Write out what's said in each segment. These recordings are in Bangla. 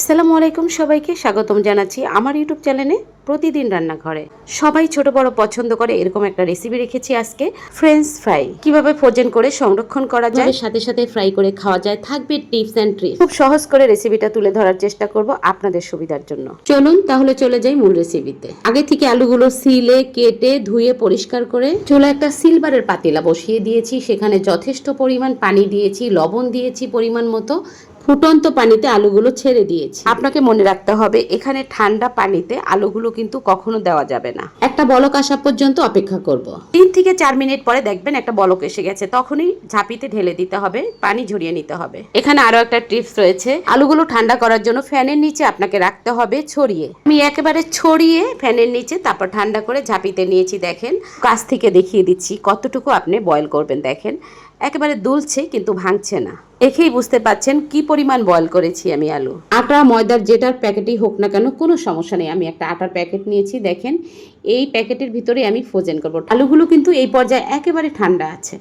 আসসালামু আলাইকুম, সবাইকে স্বাগতম জানাচ্ছি আমার ইউটিউব চ্যানেলে প্রতিদিন রান্নাঘরে। সবাই ছোট বড় পছন্দ করে এরকম একটা রেসিপি রেখেছি আজকে, ফ্রেঞ্চ ফ্রাই। কিভাবে ফ্রোজেন করে সংরক্ষণ করা যায়, সাথে সাথে ফ্রাই করে খাওয়া যায়, থাকবে টিপস এন্ড ট্রিক্স। খুব সহজ করে রেসিপিটা তুলে ধরার চেষ্টা করব আপনাদের সুবিধার জন্য। চলুন তাহলে চলে যাই মূল রেসিপিতে। আগে থেকে আলুগুলো সিলে কেটে ধুয়ে পরিষ্কার করে চুলায় একটা সিলভারের পাতিলা বসিয়ে দিয়েছি। সেখানে যথেষ্ট পরিমাণ পানি দিয়েছি, লবণ দিয়েছি পরিমাণ মতো। ফুটন্ত পানিতে আলুগুলো ছেড়ে দিয়েছি। আপনাকে মনে রাখতে হবে এখানে ঠান্ডা পানিতে আলুগুলো কিন্তু কখনো দেওয়া যাবে না। একটা বলক আসা পর্যন্ত অপেক্ষা করব। 3 থেকে 4 মিনিট পরে দেখবেন একটা বলক এসে গেছে, তখনই ঝাঁপিতে ঢেলে দিতে হবে, পানি ঝরিয়ে নিতে হবে। এখানে আরো একটা টিপস রয়েছে, আলুগুলো ঠান্ডা করার জন্য ফ্যানের নিচে আপনাকে রাখতে হবে ছড়িয়ে। আমি একেবারে ছড়িয়ে ফ্যানের নিচে তারপর ঠান্ডা করে ঝাঁপিতে নিয়েছি। দেখেন কাছ থেকে দেখিয়ে দিচ্ছি কতটুকু আপনি বয়েল করবেন। দেখেন একেবারে দুলছে কিন্তু ভাঙছে না। দেখেই বুঝতে পাচ্ছেন কি পরিমাণ বয়েল করেছি আমি আলু। আটা ময়দার যেটার প্যাকেটই হোক না কেন কোনো সমস্যা নেই। আমি একটা আটার প্যাকেট নিয়েছি। দেখেন এই প্যাকেটের ভিতরে আমি ফ্রোজেন করব। আলুগুলো কিন্তু এই পর্যায়ে একেবারে ঠান্ডা আছে।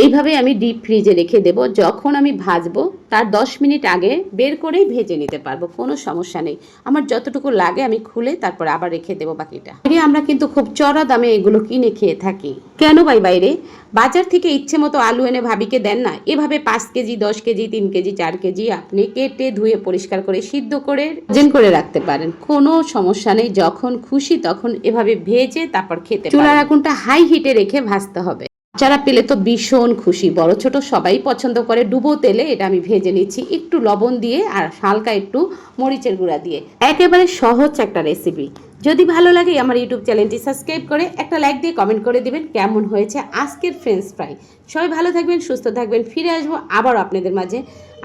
এইভাবে আমি ডিপ ফ্রিজে রেখে দেব। যখন আমি ভাজবো তার 10 মিনিট আগে বের করেই ভেজে নিতে পারবো, কোনো সমস্যা নেই। আমার যতটুকু লাগে আমি খুলে তারপর আবার রেখে দেবো বাকিটা। আমরা কিন্তু খুব চড়া দামে এগুলো কিনে খেয়ে থাকি। কেন ভাই বাইরে বাজার থেকে ইচ্ছে মতো আলু এনে ভাবিকে দেন না? এভাবে 5 কেজি 10 কেজি 3 কেজি 4 কেজি আপনি কেটে ধুয়ে পরিষ্কার করে সিদ্ধ করে ফ্রোজেন করে রাখতে পারেন, কোনো সমস্যা নেই। যখন খুশি তখন এভাবে ভেজে তারপর খেতে পারেন। চুলার আগুনটা হাই হিটে রেখে ভাজতে হবে। যারা পেলে তো ভীষণ খুশি, বড় ছোট সবাই পছন্দ করে। ডুবো তেলে এটা আমি ভেজে নিচ্ছি, একটু লবণ দিয়ে আর হালকা একটু মরিচের গুঁড়া দিয়ে। একেবারে সহজ একটা রেসিপি। যদি ভালো লাগে আমার ইউটিউব চ্যানেলটি সাবস্ক্রাইব করে একটা লাইক দিয়ে কমেন্ট করে দিবেন কেমন হয়েছে আজকের ফ্রেঞ্চ ফ্রাই। সবাই ভালো থাকবেন, সুস্থ থাকবেন। ফিরে আসবো আবার আপনাদের মাঝে।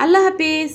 আল্লাহ হাফেজ।